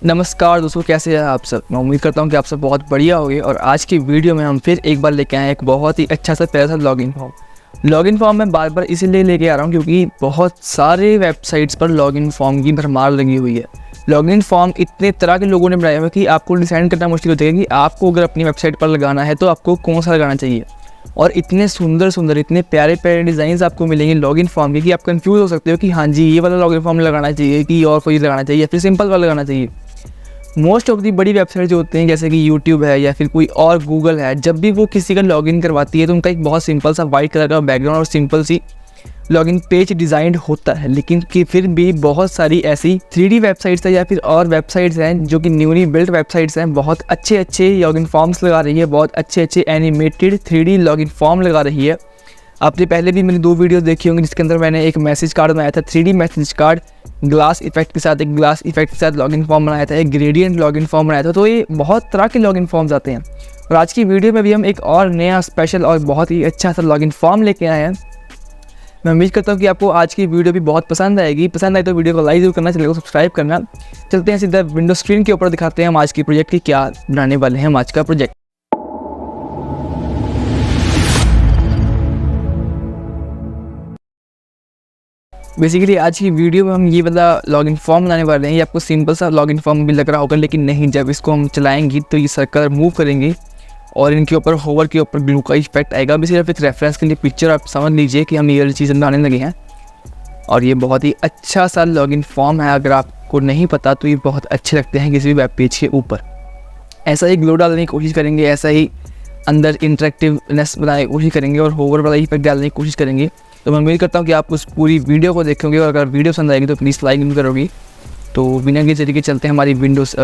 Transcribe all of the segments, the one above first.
नमस्कार दोस्तों, कैसे हैं आप सब। मैं उम्मीद करता हूं कि आप सब बहुत बढ़िया होंगे। और आज की वीडियो में हम फिर एक बार लेके आए हैं एक बहुत ही अच्छा सा प्यारा सा लॉगिन फॉर्म मैं बार बार इसीलिए लेके आ रहा हूं क्योंकि बहुत सारे वेबसाइट्स पर लॉगिन फॉर्म की भरमार लगी हुई है। लॉगिन फॉर्म इतने तरह के लोगों ने बनाया हुआ कि आपको डिसाइड करना मुश्किल हो जाएगा कि आपको अगर अपनी वेबसाइट पर लगाना है तो आपको कौन सा लगाना चाहिए। और इतने सुंदर इतने प्यारे प्यारे डिज़ाइन आपको मिलेंगे लॉगिन फॉर्म के कि आप कंफ्यूज हो सकते हो कि हाँ जी ये वाला लॉगिन फॉर्म लगाना चाहिए कि और कोई लगाना चाहिए या फिर सिंपल वाला लगाना चाहिए। मोस्ट ऑफ दी बड़ी वेबसाइट जो होते हैं जैसे कि यूट्यूब है या फिर कोई और गूगल है, जब भी वो किसी का लॉगिन करवाती है तो उनका एक बहुत सिंपल सा वाइट कलर का बैकग्राउंड और सिंपल सी लॉगिन पेज डिज़ाइंड होता है। लेकिन कि फिर भी बहुत सारी ऐसी 3D वेबसाइट्स हैं या फिर और वेबसाइट्स हैं जो कि न्यूली बिल्ट वेबसाइट्स हैं, बहुत अच्छे लॉगिन फॉर्म्स लगा रही है, बहुत अच्छे एनिमेटेड 3D लॉगिन फॉर्म लगा रही है। आपने पहले भी मेरी 2 वीडियो देखी होंगी जिसके अंदर मैंने एक मैसेज कार्ड बनाया था, 3D message card glass effect के साथ, एक ग्लास इफेक्ट के साथ लॉगिन फॉर्म बनाया था, एक ग्रेडियंट लॉगिन फॉर्म बनाया था। तो ये बहुत तरह के लॉगिन फॉर्म्स आते हैं और आज की वीडियो में भी हम एक और नया स्पेशल और बहुत ही अच्छा सा लॉगिन फॉर्म लेके आए हैं। मैं उम्मीद करता हूँ कि आपको आज की वीडियो भी बहुत पसंद आएगी। पसंद आए तो वीडियो को लाइक जरूर करना, चैनल को सब्सक्राइब करना। चलते हैं सीधा विंडो स्क्रीन के ऊपर, दिखाते हैं हम आज की प्रोजेक्ट की क्या बनाने वाले हैं हम आज का प्रोजेक्ट। बेसिकली आज की वीडियो में हम ये वाला लॉगिन फॉर्म बनाने वाले हैं। ये आपको सिंपल सा लॉगिन फॉर्म भी लग रहा होगा, लेकिन नहीं, जब इसको हम चलाएंगे तो ये सर्कल मूव करेंगे और इनके ऊपर होवर के ऊपर ग्लू का इफेक्ट आएगा। अभी सिर्फ एक रेफरेंस के लिए पिक्चर आप समझ लीजिए कि हम ये वाली चीज़ बनाने लगे हैं। और ये बहुत ही अच्छा सा लॉगिन फॉर्म है। अगर आपको नहीं पता तो ये बहुत अच्छे लगते हैं किसी भी वेब पेज के ऊपर। ऐसा ही ग्लो डालने की कोशिश करेंगे, ऐसा ही अंदर इंटरेक्टिवनेस बनाने की कोशिश करेंगे और होवर वाला इफेक्ट डालने की कोशिश करेंगे। तो मैं उम्मीद करता हूँ कि आप उस पूरी वीडियो को देखेंगे और अगर वीडियो पसंद आएगी तो प्लीज़ लाइक भी करोगी। तो बिना के तरीके चलते हैं हमारी विंडोज़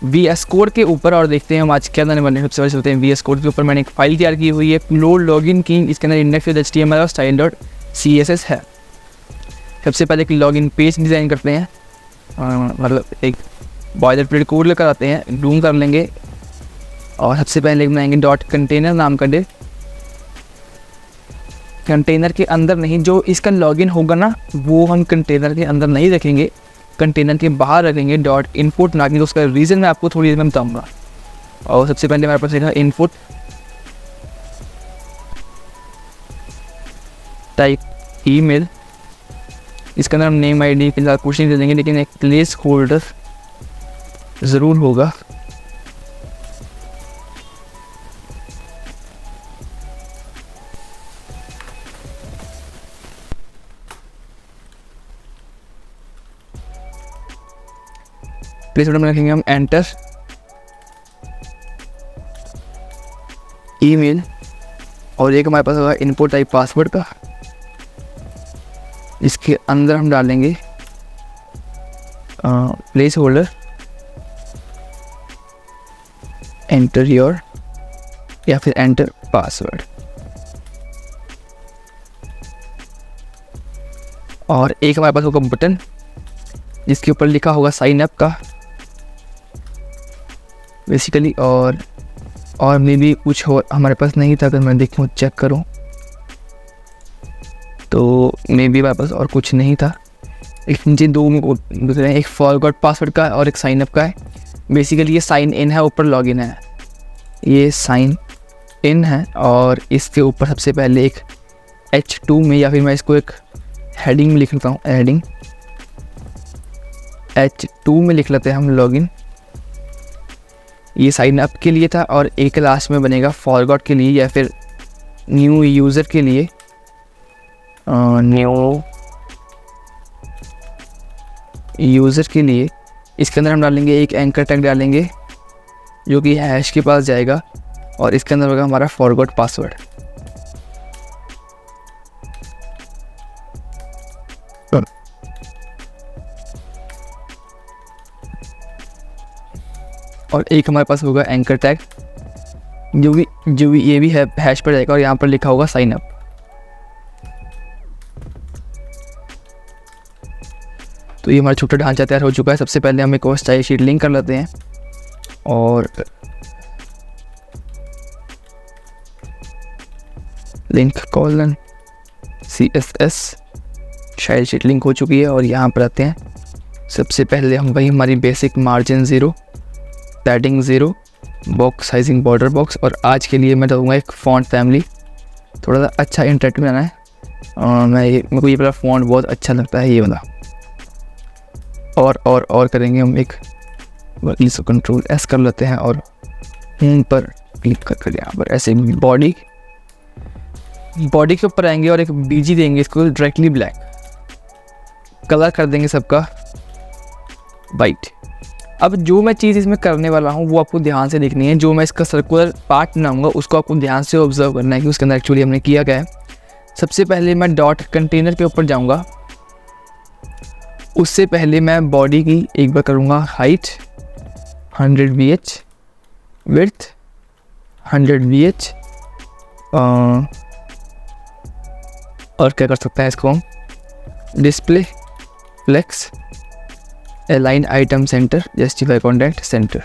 VS कोड के ऊपर और देखते हैं हम आज क्या बनाने वाले हैं। सबसे पहले चलते हैं VS कोड के ऊपर। मैंने एक फाइल तैयार की हुई है लोड लॉगिन की, इसके अंदर index.html और style.css है। सबसे पहले एक लॉगिन पेज डिज़ाइन करते हैं, मतलब एक बॉयलर प्लेट कोड लेकर आते हैं, डूम कर लेंगे और सबसे पहले बनाएंगे डॉट कंटेनर नाम का डिव। कंटेनर के अंदर नहीं, जो इसका लॉगिन होगा ना वो हम कंटेनर के अंदर नहीं रखेंगे, कंटेनर के बाहर रखेंगे डॉट इनपुट ना कि। तो उसका रीज़न मैं आपको थोड़ी देर में बताऊँगा। और सबसे पहले हमारे पास रहेगा इनपुट टाइप ईमेल। इसके अंदर हम नेम ID फिलहाल कुछ नहीं दे देंगे, लेकिन एक प्लेस होल्डर ज़रूर होगा। प्लेस होल्डर में रखेंगे हम एंटर ईमेल और एक हमारे पास होगा इनपुट टाइप पासवर्ड का। इसके अंदर हम डालेंगे प्लेस होल्डर एंटर योर या फिर एंटर पासवर्ड। और एक हमारे पास होगा बटन जिसके ऊपर लिखा होगा साइन अप का बेसिकली। और मे भी कुछ हो हमारे पास नहीं था, अगर मैं देखूँ चेक करूँ तो मे बी हमारे पास और कुछ नहीं था। एक नीचे 2 दूसरे हैं, एक फॉरगॉट पासवर्ड का और एक साइन अप का है। बेसिकली ये साइन इन है, ऊपर लॉगिन है, ये साइन इन है। और इसके ऊपर सबसे पहले एक H2 में, या फिर मैं इसको एक हेडिंग में लिख लेता हूँ, हेडिंग H2 में लिख लेते हैं हम लॉगिन। ये साइन अप के लिए था और एक लास्ट में बनेगा फॉरगॉट के लिए या फिर न्यू यूज़र के लिए, न्यू यूज़र के लिए। इसके अंदर हम डालेंगे एक एंकर टैग डालेंगे जो कि हैश के पास जाएगा और इसके अंदर होगा हमारा फॉरगॉट पासवर्ड। और एक हमारे पास होगा एंकर टैग जो भी ये भी है हैश पर जाएगा और यहाँ पर लिखा होगा साइन अप। तो ये हमारा छोटा ढांचा तैयार हो चुका है। सबसे पहले हम एक और स्टाइल शीट लिंक कर लेते हैं और link colon CSS style sheet link हो चुकी है। और यहाँ पर आते हैं सबसे पहले हम वही हमारी basic margin 0, padding 0, box sizing border box, और आज के लिए मैं दूँगा एक फ़ॉन्ट फैमिली, थोड़ा सा अच्छा इंटरेक्टिव बनाना है। मेरे को ये वाला फ़ॉन्ट बहुत अच्छा लगता है, ये वाला। और करेंगे हम एक इसको कंट्रोल S कर लेते हैं और होम पर क्लिक कर यहाँ पर ऐसे बॉडी के ऊपर आएंगे और एक BG देंगे इसको डायरेक्टली ब्लैक, कलर कर देंगे सबका वाइट। अब जो मैं चीज़ इसमें करने वाला हूँ वो आपको ध्यान से देखनी है। जो मैं इसका सर्कुलर पार्ट बनाऊंगा उसको आपको ध्यान से ऑब्जर्व करना है कि उसके अंदर एक्चुअली हमने किया क्या है। सबसे पहले मैं डॉट कंटेनर के ऊपर जाऊंगा, उससे पहले मैं बॉडी की एक बार करूँगा हाइट 100 VH, विड्थ 100 VH, और क्या कर सकते हैं इसको हम, display flex, align item centre, justify content centre.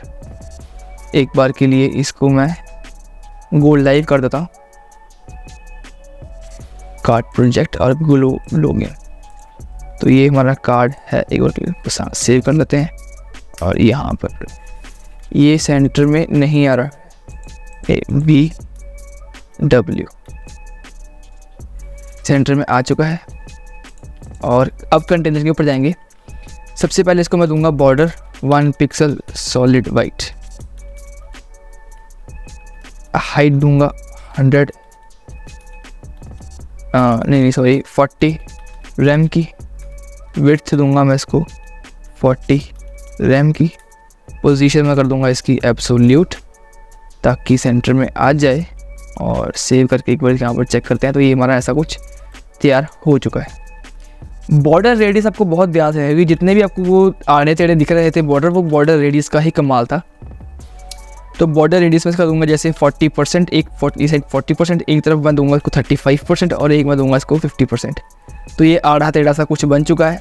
एक बार के लिए इसको मैं गोल लाइव कर देता हूँ, कार्ड प्रोजेक्ट और लॉगिन। तो ये हमारा कार्ड है, एक बार के लिए सेव कर लेते हैं। और यहाँ पर ये सेंटर में नहीं आ रहा, BW सेंटर में आ चुका है। और अब कंटेनर के ऊपर जाएंगे। सबसे पहले इसको मैं दूंगा border 1 pixel solid white, height दूंगा 100 40 रैम की, विड्थ दूंगा मैं इसको 40 रैम की, पोजीशन में कर दूंगा इसकी एब्सोल्यूट ताकि सेंटर में आ जाए। और सेव करके एक बार यहाँ पर चेक करते हैं। तो ये हमारा ऐसा कुछ तैयार हो चुका है। बॉर्डर रेडियस आपको बहुत ध्यान से है, जितने भी आपको वो आड़े टेढ़े दिख रहे थे बॉर्डर, वो बॉर्डर रेडियस का ही कमाल था। तो बॉर्डर रेडियस में इसका दूंगा जैसे 40%, एक 40%, एक तरफ मैं दूंगा इसको 35% और एक मैं दूंगा इसको 50%। तो ये आड़ा टेढ़ा सा कुछ बन चुका है।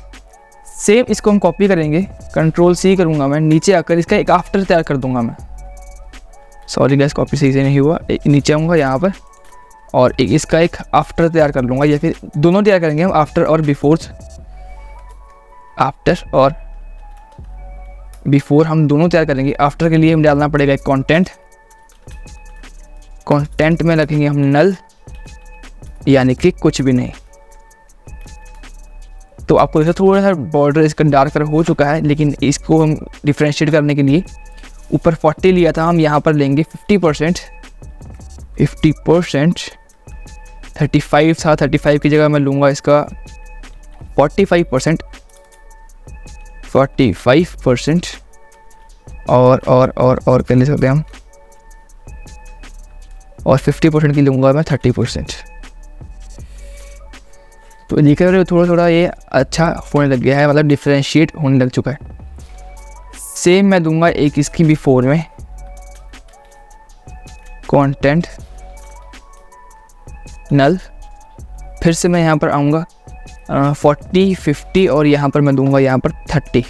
सेम इसको हम कॉपी करेंगे, कंट्रोल C करूँगा मैं, नीचे आकर इसका एक आफ्टर तैयार कर दूंगा मैं। सॉरी गाइस, कॉपी सही से नहीं हुआ। नीचे आऊँगा यहाँ पर और इसका एक आफ्टर तैयार कर लूँगा, या फिर दोनों तैयार करेंगे हम, आफ्टर और बिफोर हम दोनों तैयार करेंगे। आफ्टर के लिए हम डालना पड़ेगा एक कंटेंट में रखेंगे हम नल, यानी कि कुछ भी नहीं। तो आपको जैसे थोड़ा सा बॉर्डर इसका डार्कर हो चुका है, लेकिन इसको हम डिफ्रेंशिएट करने के लिए ऊपर 40 लिया था, हम यहाँ पर लेंगे 50%, 35 था, 35 की जगह मैं लूँगा इसका 45% और कर ले सकते हैं हम, और 50% की लूँगा मैं 30%। तो देख रहे हो थोड़ा ये अच्छा होने लग गया है, मतलब डिफ्रेंशिएट होने लग चुका है। सेम मैं दूंगा एक इसकी बिफोर में कंटेंट नल, फिर से मैं यहाँ पर आऊँगा 40 50 और यहाँ पर मैं दूंगा यहाँ पर 30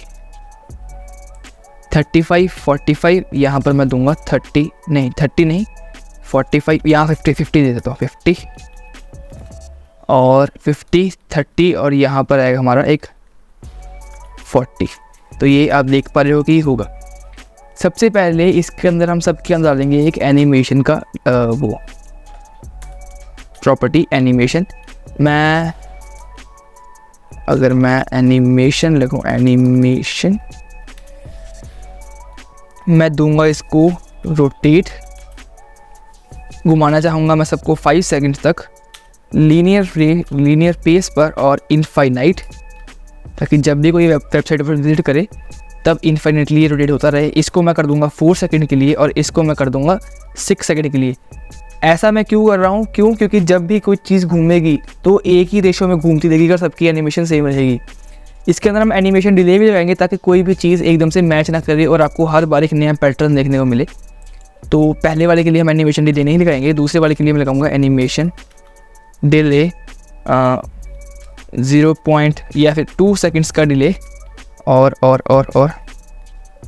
35 45, यहाँ पर मैं दूंगा 30 नहीं 45, यहाँ 50 दे देता हूँ, 50 और 50 30 और यहाँ पर आएगा हमारा एक 40। तो ये आप देख पा रहे हो कि होगा। सबसे पहले इसके अंदर हम सबके अंदर डालेंगे एक एनिमेशन का वो प्रॉपर्टी एनिमेशन। अगर मैं एनिमेशन लिखूँ, एनिमेशन मैं दूंगा इसको रोटेट, घुमाना चाहूँगा मैं सबको 5 सेकंड तक लीनियर पेस पर और इनफाइनाइट, ताकि जब भी कोई वेबसाइट पर विजिट करे तब इनफाइनाइटली रोटेट होता रहे। इसको मैं कर दूंगा 4 सेकंड के लिए और इसको मैं कर दूंगा 6 सेकंड के लिए। ऐसा मैं क्यों कर रहा हूँ? क्योंकि जब भी कोई चीज़ घूमेगी तो एक ही रेशो में घूमती रहेगी और सबकी एनिमेशन सेम रहेगी। इसके अंदर हम एनिमेशन डिले भी लगाएंगे ताकि कोई भी चीज़ एकदम से मैच ना करे और आपको हर बार एक नया पैटर्न देखने को मिले। तो पहले वाले के लिए हम एनिमेशन डिले नहीं लगाएंगे, दूसरे वाले के लिए मैं लगाऊंगा एनिमेशन डिले 0 या फिर 2 सेकंड्स का डिले और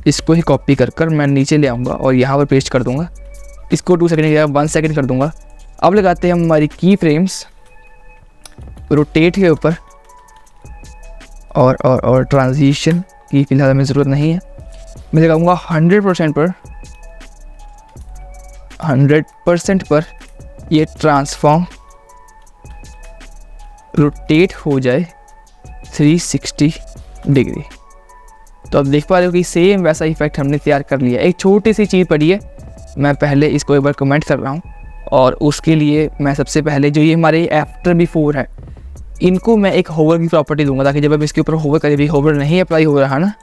इसको ही कॉपी कर मैं नीचे ले आऊँगा और यहाँ पर पेस्ट कर दूँगा। इसको 2 सेकंड या 1 सेकंड कर दूँगा। अब लगाते हैं हम हमारी की फ्रेम्स रोटेट के ऊपर और ट्रांजिशन की फ़िलहाल हमें ज़रूरत नहीं है। मैं लगाऊंगा 100% पर ये ट्रांसफॉर्म रोटेट हो जाए 360 डिग्री। तो अब देख पा रहे हो कि सेम वैसा इफेक्ट हमने तैयार कर लिया। एक छोटी सी चीज़ पड़ी है, मैं पहले इसको एक बार कमेंट कर रहा हूँ, और उसके लिए मैं सबसे पहले जो ये हमारे आफ्टर बिफोर है, इनको मैं एक होवर की प्रॉपर्टी दूंगा, ताकि जब आप इसके ऊपर होवर करें, होवर नहीं अप्लाई हो रहा ना,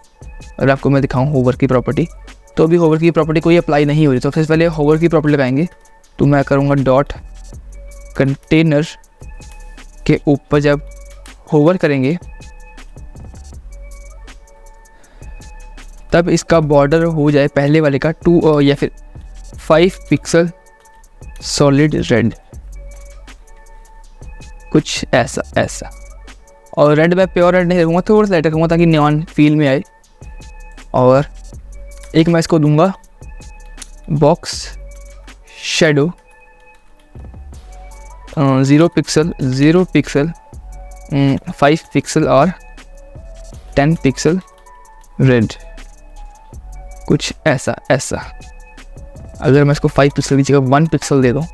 अगर आपको मैं दिखाऊँ होवर की प्रॉपर्टी, तो अभी होवर की प्रॉपर्टी कोई अप्लाई नहीं हो रही। तो सबसे पहले होवर की प्रॉपर्टी लगाएंगे, तो मैं करूँगा डॉट कंटेनर के ऊपर जब होवर करेंगे तब इसका बॉर्डर हो जाए पहले वाले का 2 या फिर 5 पिक्सल सॉलिड रेड, कुछ ऐसा। और रेड मैं प्योर रेड नहीं रखूँगा, थोड़ा सा लाइट रखूँगा ताकि नियॉन फील में आए। और एक मैं इसको दूंगा बॉक्स शेडो 0 पिक्सल 5 पिक्सल और 10 पिक्सल रेड, कुछ ऐसा। अगर मैं इसको 5 पिक्सल की जगह 1 पिक्सल दे दूँ,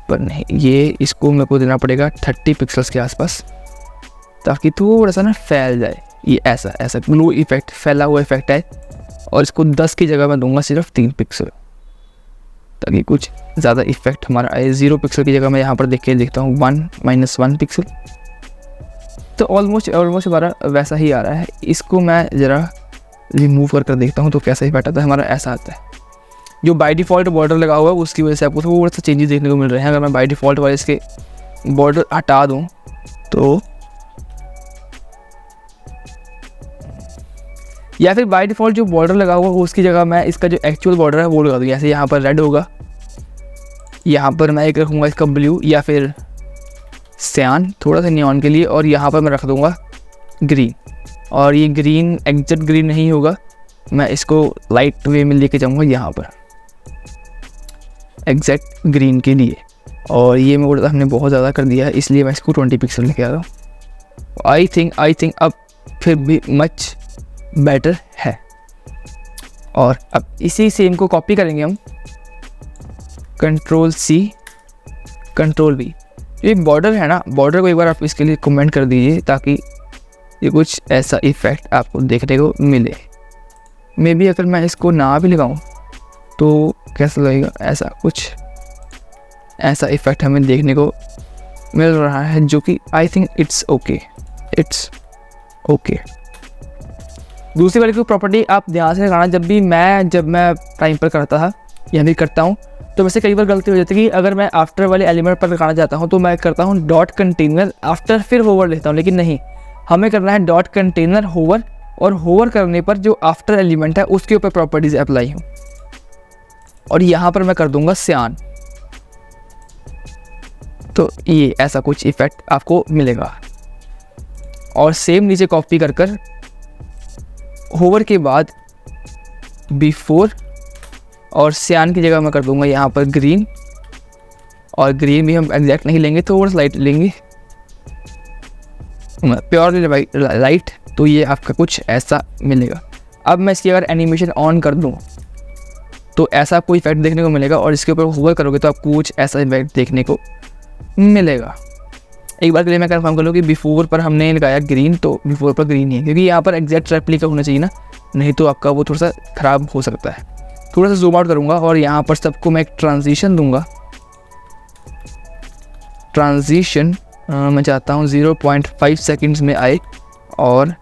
पर नहीं, ये इसको मेरे को देना पड़ेगा 30 पिक्सल्स के आसपास, ताकि थोड़ा सा ना फैल जाए। ये ऐसा ग्लो इफेक्ट, फैला हुआ इफेक्ट है। और इसको 10 की जगह मैं दूंगा सिर्फ 3 पिक्सल, ताकि कुछ ज़्यादा इफेक्ट हमारा आए। 0 पिक्सल की जगह मैं यहाँ पर देखता हूँ 1 पिक्सल, तो ऑलमोस्ट हमारा वैसा ही आ रहा है। इसको मैं ज़रा रिमूव कर देखता हूँ तो कैसा इफेक्ट आता है। हमारा ऐसा आता है। जो बाय डिफ़ॉल्ट बॉर्डर लगा हुआ है उसकी वजह से आपको थोड़ा सा चेंजेस देखने को मिल रहे हैं। अगर मैं बाय डिफ़ॉल्ट वाले इसके बॉर्डर हटा दूँ तो, या फिर बाय डिफ़ॉल्ट जो बॉर्डर लगा हुआ है उसकी जगह मैं इसका जो एक्चुअल बॉर्डर है वो लगा दूँ। जैसे यहाँ पर रेड होगा, यहाँ पर मैं एक रखूँगा इसका ब्लू या फिर सियान, थोड़ा सा नियॉन के लिए, और यहाँ पर मैं रख दूँगा ग्रीन। और ये ग्रीन एग्जैक्ट ग्रीन नहीं होगा, मैं इसको लाइट वे में लेके जाऊँगा यहाँ पर एग्जैक्ट ग्रीन के लिए। और ये मैं हमने बहुत ज़्यादा कर दिया है, इसलिए मैं इसको 20 पिक्सल लेके आ रहा हूँ। आई थिंक अब फिर भी मच बेटर है। और अब इसी सेम को कॉपी करेंगे हम, Ctrl+C Ctrl+V। ये बॉर्डर है ना, बॉर्डर को एक बार आप इसके लिए कमेंट कर दीजिए, ताकि ये कुछ ऐसा इफ़ेक्ट आपको देखने को मिले। मे बी अगर मैं इसको ना भी लगाऊं तो कैसा लगेगा, ऐसा कुछ ऐसा इफ़ेक्ट हमें देखने को मिल रहा है, जो कि आई थिंक इट्स ओके। दूसरी वाली की प्रॉपर्टी आप ध्यान से लगाना, जब मैं टाइम पर करता था या भी करता हूँ, तो वैसे कई बार गलती हो जाती है कि अगर मैं आफ्टर वाले एलिमेंट पर लगाना चाहता हूँ तो मैं करता हूँ डॉट कंटेनर आफ्टर फिर होवर लेता हूँ, लेकिन नहीं, हमें करना है डॉट कंटेनर होवर, और होवर करने पर जो आफ्टर एलिमेंट है उसके ऊपर प्रॉपर्टीज अप्लाई हो। और यहाँ पर मैं कर दूंगा सियान, तो ये ऐसा कुछ इफेक्ट आपको मिलेगा। और सेम नीचे कॉपी कर होवर के बाद बिफोर और सियान की जगह मैं कर दूंगा यहाँ पर ग्रीन, और ग्रीन भी हम एग्जैक्ट नहीं लेंगे, थोड़ा सा लाइट लेंगे, प्योरली लाइट। तो ये आपका कुछ ऐसा मिलेगा। अब मैं इसकी अगर एनिमेशन ऑन कर दूँ तो ऐसा आपको इफेक्ट देखने को मिलेगा, और इसके ऊपर होवर करोगे तो आपको कुछ ऐसा इफेक्ट देखने को मिलेगा। एक बार के लिए मैं कंफर्म कर लूँ कि बिफोर पर हमने लगाया ग्रीन, तो बिफोर पर ग्रीन ही है, क्योंकि यहाँ पर एग्जैक्ट रेप्लिका होना चाहिए ना, नहीं तो आपका वो थोड़ा सा ख़राब हो सकता है। थोड़ा सा जूम आउट करूँगा और यहाँ पर सबको मैं एक ट्रांजिशन दूंगा। ट्रांजिशन मैं चाहता हूँ 0.5 सेकेंड्स में आए, और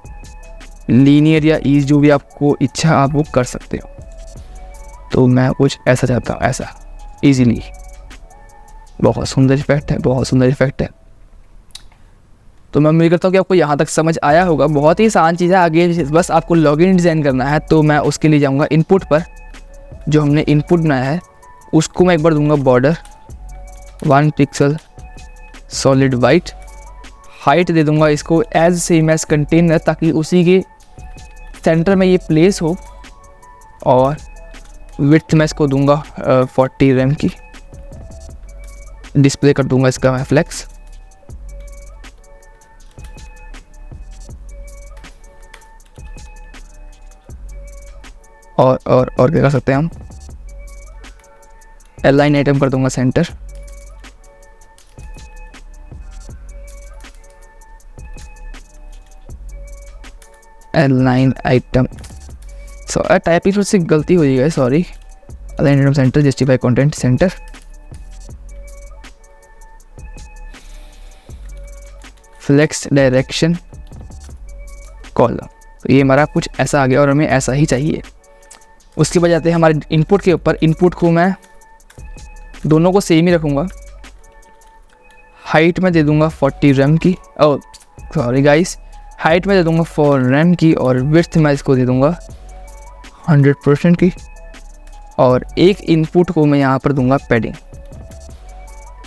लीनियर या ईज जो भी आपको इच्छा आप वो कर सकते हो। तो मैं कुछ ऐसा चाहता हूँ, ऐसा इजीली। बहुत सुंदर इफेक्ट है। तो मैं उम्मीद करता हूँ कि आपको यहाँ तक समझ आया होगा। बहुत ही आसान चीज़ है, आगे बस आपको लॉगिन डिज़ाइन करना है। तो मैं उसके लिए जाऊँगा इनपुट पर, जो हमने इनपुट बनाया है उसको मैं एक बार दूंगा border 1 pixel solid white, height दे दूंगा इसको एज सेम एज कंटेनर, ताकि उसी के सेंटर में ये प्लेस हो। और विड्थ मैं इसको दूंगा 40 रैम की, डिस्प्ले कर दूंगा इसका मैं फ्लेक्स। और क्या कर सकते हैं हम, अलाइन आइटम कर दूंगा सेंटर, अलाइन आइटम, टाइपिंग थोड़ी सी गलती हो गई, sorry. Align item centre, justify content centre, flex direction column. तो ये हमारा कुछ ऐसा आ गया और हमें ऐसा ही चाहिए। उसके बाद जाते हैं हमारे इनपुट के ऊपर। इनपुट को मैं दोनों को सेम ही रखूँगा। हाइट में दे दूँगा 40 रैम की, ओ सॉरी गाइस, हाइट में दे दूँगा 4 रैम की, और विड्थ में इसको दे दूँगा 100% की। और एक इनपुट को मैं यहाँ पर दूँगा पैडिंग,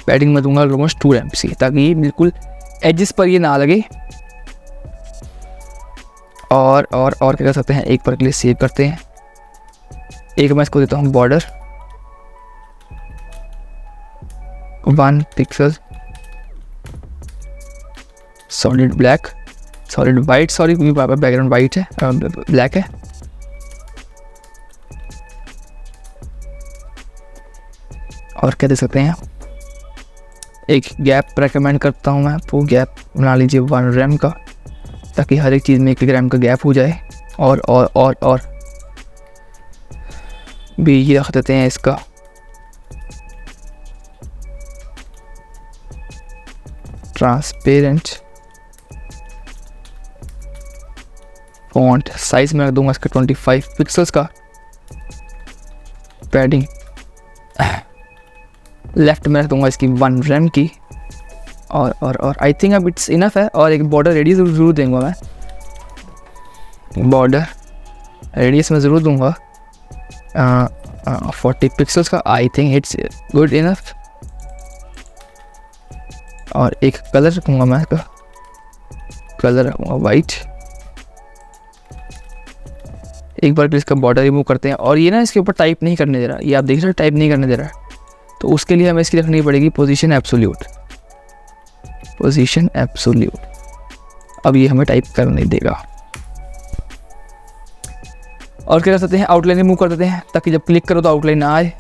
पैडिंग में दूँगा ऑलमोस्ट 2 रैम की, ताकि ये बिल्कुल एजिस पर ये ना लगे। और क्या कर सकते हैं, एक पर के लिए सेव करते हैं। एक मैं इसको देता हूँ border 1 pixel, solid black, solid white, sorry क्योंकि बैकग्राउंड वाइट है, ब्लैक है। और क्या दे सकते हैं, एक गैप रेकमेंड करता हूँ मैं, वो गैप बना लीजिए 1 रैम का, ताकि हर एक चीज़ में 1 रैम का गैप हो जाए। और भी ये रख देते हैं इसका ट्रांसपेरेंट फॉन्ट, साइज में रख दूंगा इसका 25 पिक्सल्स का। पैडिंग लेफ्ट में रख दूंगा इसकी 1 रैम की। और आई थिंक अब इट्स इनफ है। और एक बॉर्डर रेडियस ज़रूर दूंगा मैं, बॉर्डर रेडियस में ज़रूर दूंगा 40 पिक्सल्स का। I think it's good enough. और एक कलर रखूँगा मैं, इसका कलर रखूँगा वाइट। एक बार इसका बॉर्डर रिमूव करते हैं। और ये ना इसके ऊपर टाइप नहीं करने दे रहा, ये आप देख रहे हो टाइप नहीं करने दे रहा, तो उसके लिए हमें इसकी रखनी पड़ेगी पोजीशन एब्सोल्यूट, पोजीशन एब्सोल्यूट। अब ये हमें टाइप कर नहीं देगा। और क्या कर सकते हैं, आउटलाइन रिमूव कर देते हैं, ताकि जब क्लिक करो तो आउटलाइन ना आए।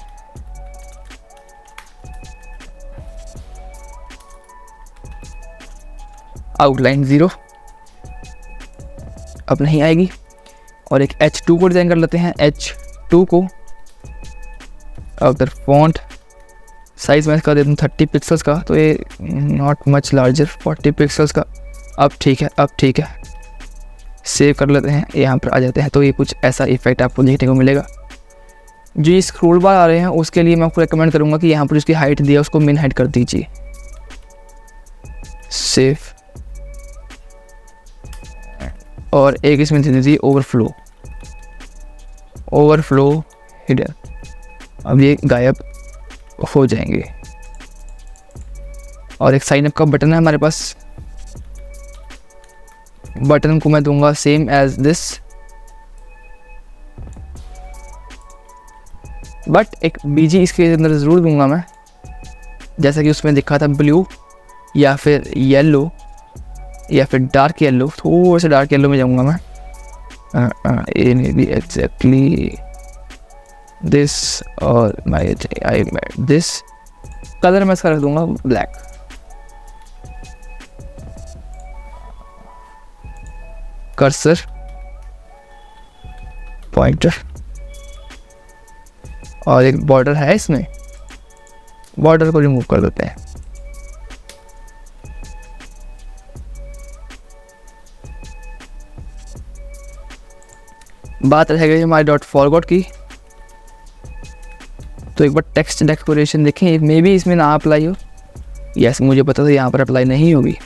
आउटलाइन 0 अब नहीं आएगी। और एक H2 को डिज़ाइन कर लेते हैं। H2 को अगर फॉन्ट साइज में इसका दे दूँ 30 पिक्सल्स का, तो ये नॉट मच लार्जर, 40 पिक्सल्स का। अब ठीक है, अब ठीक है, सेव कर लेते हैं, यहाँ पर आ जाते हैं। तो ये कुछ ऐसा इफेक्ट आपको देखने को मिलेगा। जो ये स्क्रॉल बार आ रहे हैं उसके लिए मैं आपको रिकमेंड करूँगा कि यहाँ पर उसकी हाइट दिया उसको मिन हाइट कर दीजिए। सेव। और एक इसमें दे दीजिए ओवरफ्लो, ओवरफ्लो हिडन। अब ये गायब हो जाएंगे। और एक साइन अप का बटन है हमारे पास, बटन को मैं दूंगा सेम एज दिस, बट एक बीजी इसके अंदर ज़रूर दूंगा मैं, जैसा कि उसमें दिखा था ब्लू या फिर येलो या फिर डार्क येलो। थोड़ा सा डार्क येलो में जाऊंगा मैं, ये मे बी एग्जैक्टली दिस, और आई मेड दिस। कलर मैं इसका रख दूंगा ब्लैक। कर्सर पॉइंटर, और एक बॉर्डर है इसमें, बॉर्डर को रिमूव कर देते हैं। बात रह गई हमारी डॉट फॉरवर्ड की। तो एक बार टेक्स्ट डेकोरेशन देखें, मे बी इसमें ना अप्लाई हो। यस, मुझे पता था यहाँ पर अप्लाई नहीं होगी।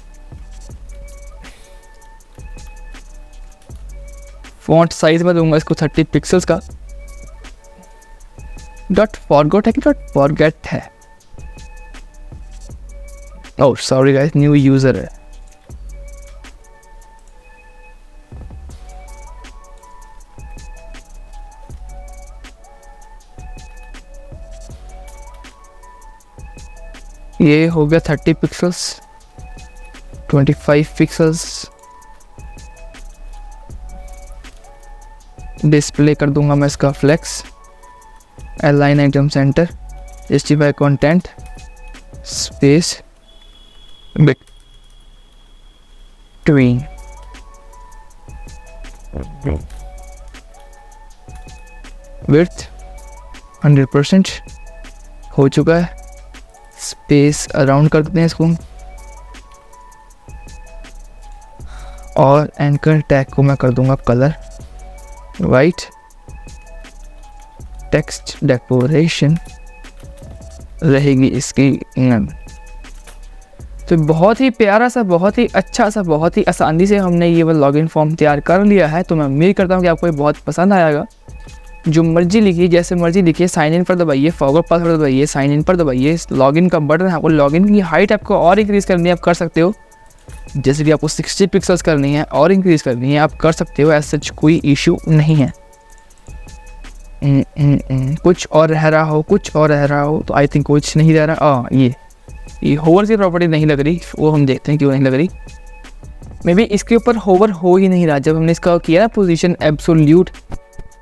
फॉन्ट साइज में दूंगा इसको 30 पिक्सल्स का। डॉट फॉरगॉट है कि डॉट फॉरगेट है? Oh sorry guys, new user है। ये हो गया 30 पिक्सल्स, 25 पिक्सल्स, डिस्प्ले कर दूंगा मैं इसका flex, align item centre, justify content, space between, width 100% हो चुका है। स्पेस अराउंड कर देते हैं इसको और एंकर टैग को मैं कर दूंगा कलर वाइट। टेक्स्ट डेकोरेशन रहेगी इसकी तो बहुत ही प्यारा सा, बहुत ही अच्छा सा, बहुत ही आसानी से हमने ये वाला लॉगिन फॉर्म तैयार कर लिया है। तो मैं उम्मीद करता हूँ कि आपको ये बहुत पसंद आएगा। जो मर्जी लिखिए, जैसे मर्जी लिखिए, साइन इन पर दबाइए, फॉरवर्ड पासवर्ड दबाइए, साइन इन पर दबाइए, लॉगिन का बटन है, आपको लॉगिन की हाइट आपको और इंक्रीज़ करनी है आप कर सकते हो। जैसे कि आपको 60 पिक्सल्स करनी है और इंक्रीज़ करनी है आप कर सकते हो, ऐसा कोई इशू नहीं है। कुछ और रह रहा हो, कुछ और रह रहा हो तो आई थिंक कुछ नहीं रह रहा। ये होवर की प्रॉपर्टी नहीं लग रही, वो हम देखते हैं क्यों नहीं लग रही। मे बी इसके ऊपर होवर हो ही नहीं रहा। जब हमने इसका किया ना पोजीशन एब्सोल्यूट,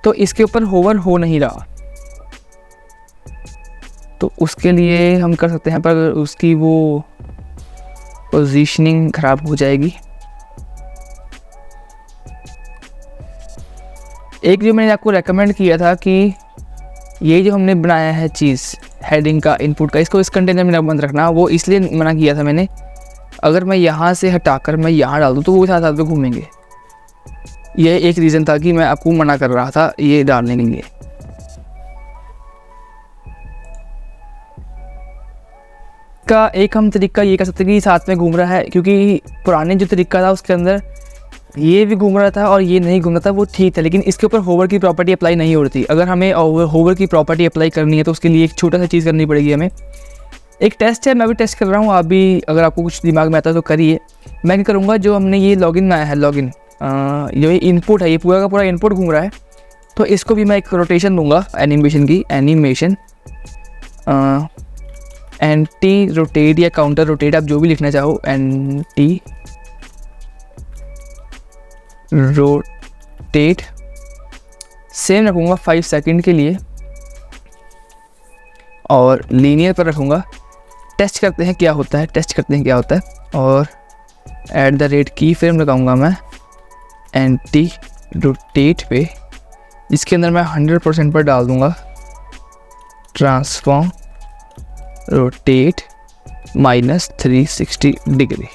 तो इसके ऊपर होवर हो नहीं रहा। तो उसके लिए हम कर सकते हैं, पर उसकी वो पोजीशनिंग ख़राब हो जाएगी। एक जो मैंने आपको रेकमेंड किया था कि ये जो हमने बनाया है चीज़ हेडिंग का, इनपुट का, इसको इस कंटेनर में बंद रखना, वो इसलिए मना किया था मैंने। अगर मैं यहाँ से हटाकर मैं यहाँ डाल दूँ तो वो साथ साथ में घूमेंगे। ये एक रीज़न था कि मैं आपको मना कर रहा था ये डालने के लिए। का एक हम तरीका ये कर सकते हैं कि साथ में घूम रहा है, क्योंकि पुराने जो तरीका था उसके अंदर ये भी घूम रहा था और ये नहीं घूम रहा था, वो ठीक था। लेकिन इसके ऊपर होवर की प्रॉपर्टी अप्लाई नहीं हो रही थी। अगर हमें होवर की प्रॉपर्टी अप्लाई करनी है तो उसके लिए एक छोटा सा चीज़ करनी पड़ेगी हमें। एक टेस्ट है, मैं भी टेस्ट कर रहा हूँ, आप भी अगर आपको कुछ दिमाग में आता है तो करिए। मैं क्या करूँगा, जो हमने ये लॉगिन में आया है, लॉगिन जो ये इनपुट है, ये पूरा का पूरा इनपुट घूम रहा है, तो इसको भी मैं एक रोटेशन दूंगा एनिमेशन की, एनिमेशन एंटी रोटेट या काउंटर रोटेट, आप जो भी लिखना चाहो, एंटी रोटेट सेम रखूँगा 5 सेकंड के लिए और लीनियर पर रखूँगा। टेस्ट करते हैं क्या होता है, टेस्ट करते हैं क्या होता है। और @ की फ्रेम लगाऊंगा मैं एंटी रोटेट पे, जिसके अंदर मैं 100% पर डाल दूँगा ट्रांसफॉर्म रोटेट -360 डिग्री।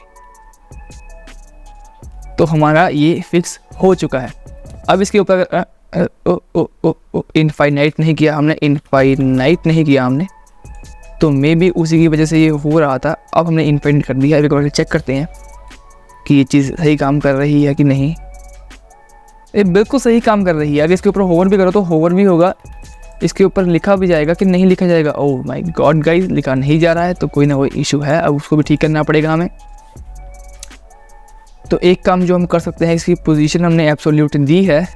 तो हमारा ये फिक्स हो चुका है। अब इसके ऊपर इनफाइनाइट नहीं किया हमने, इनफाइनाइट नहीं किया हमने, तो मे बी उसी की वजह से ये हो रहा था। अब हमने इनफाइनाइट कर दिया। एक बार चेक करते हैं कि ये चीज़ सही काम कर रही है कि नहीं। ये बिल्कुल सही काम कर रही है। अगर इसके ऊपर होवर भी करो तो होवर भी होगा, इसके ऊपर लिखा भी जाएगा कि नहीं लिखा जाएगा। ओह माय गॉड गाइस, लिखा नहीं जा रहा है, तो कोई ना कोई इशू है। अब उसको भी ठीक करना पड़ेगा हमें। तो एक काम जो हम कर सकते हैं, इसकी पोजीशन हमने एब्सोल्यूट दी है।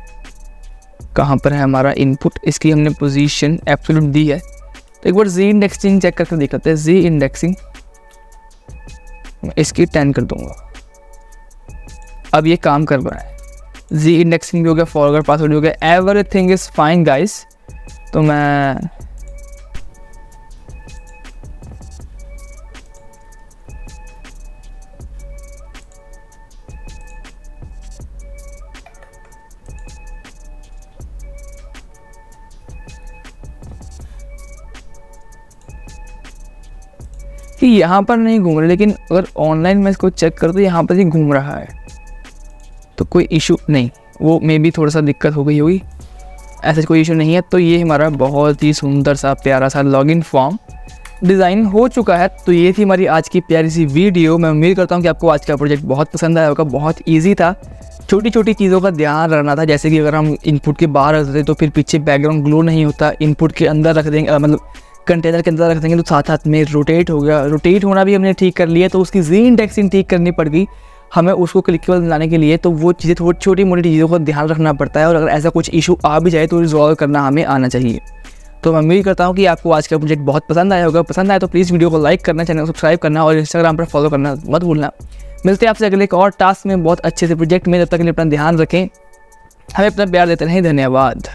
कहाँ पर है हमारा इनपुट, इसकी हमने पोजीशन एब्सोल्यूट दी है। तो एक बार जी इंडेक्सिंग चेक करके देख लेते हैं। जी इंडेक्सिंग इसकी 10 कर दूंगा। अब ये काम कर रहा है। जी इंडेक्सिंग भी हो गया, फॉरवर्ड पासवर्ड भी हो गया, एवरीथिंग इज़ फाइन गाइस। तो मैं कि यहाँ पर नहीं घूम रहा, लेकिन अगर ऑनलाइन मैं इसको चेक कर तो यहाँ पर ही घूम रहा है, तो कोई इशू नहीं। वो मे बी थोड़ा सा दिक्कत हो गई होगी, ऐसा कोई इशू नहीं है। तो ये हमारा बहुत ही सुंदर सा प्यारा सा लॉगिन फॉर्म डिज़ाइन हो चुका है। तो ये थी हमारी आज की प्यारी सी वीडियो। मैं उम्मीद करता हूँ कि आपको आज का प्रोजेक्ट बहुत पसंद आया होगा। बहुत ईजी था, छोटी छोटी चीज़ों का ध्यान रखना था। जैसे कि अगर हम इनपुट के बाहर रख देते तो फिर पीछे बैकग्राउंड ग्लो नहीं होता, इनपुट के अंदर रख देंगे, मतलब कंटेनर के अंदर रख देंगे तो साथ साथ में रोटेट हो गया। रोटेट होना भी हमने ठीक कर लिया, तो उसकी जी इंडेक्सिंग ठीक करनी पड़ गई हमें उसको क्लिकेबल बनाने के लिए। तो वो चीज़ें थोड़ी छोटी मोटी चीज़ों का ध्यान रखना पड़ता है, और अगर ऐसा कुछ इशू आ भी जाए तो रिजॉल्व करना हमें आना चाहिए। तो मैं उम्मीद करता हूँ कि आपको आज का प्रोजेक्ट बहुत पसंद आया होगा। पसंद आया तो प्लीज़ वीडियो को लाइक करना, चैनल को सब्सक्राइब करना और इंस्टाग्राम पर फॉलो करना मत भूलना। मिलते हैं आपसे अगले एक और टास्क में बहुत अच्छे से प्रोजेक्ट में। जब तक के लिए अपना ध्यान रखें। हमें अपना प्यार देते रहें। धन्यवाद।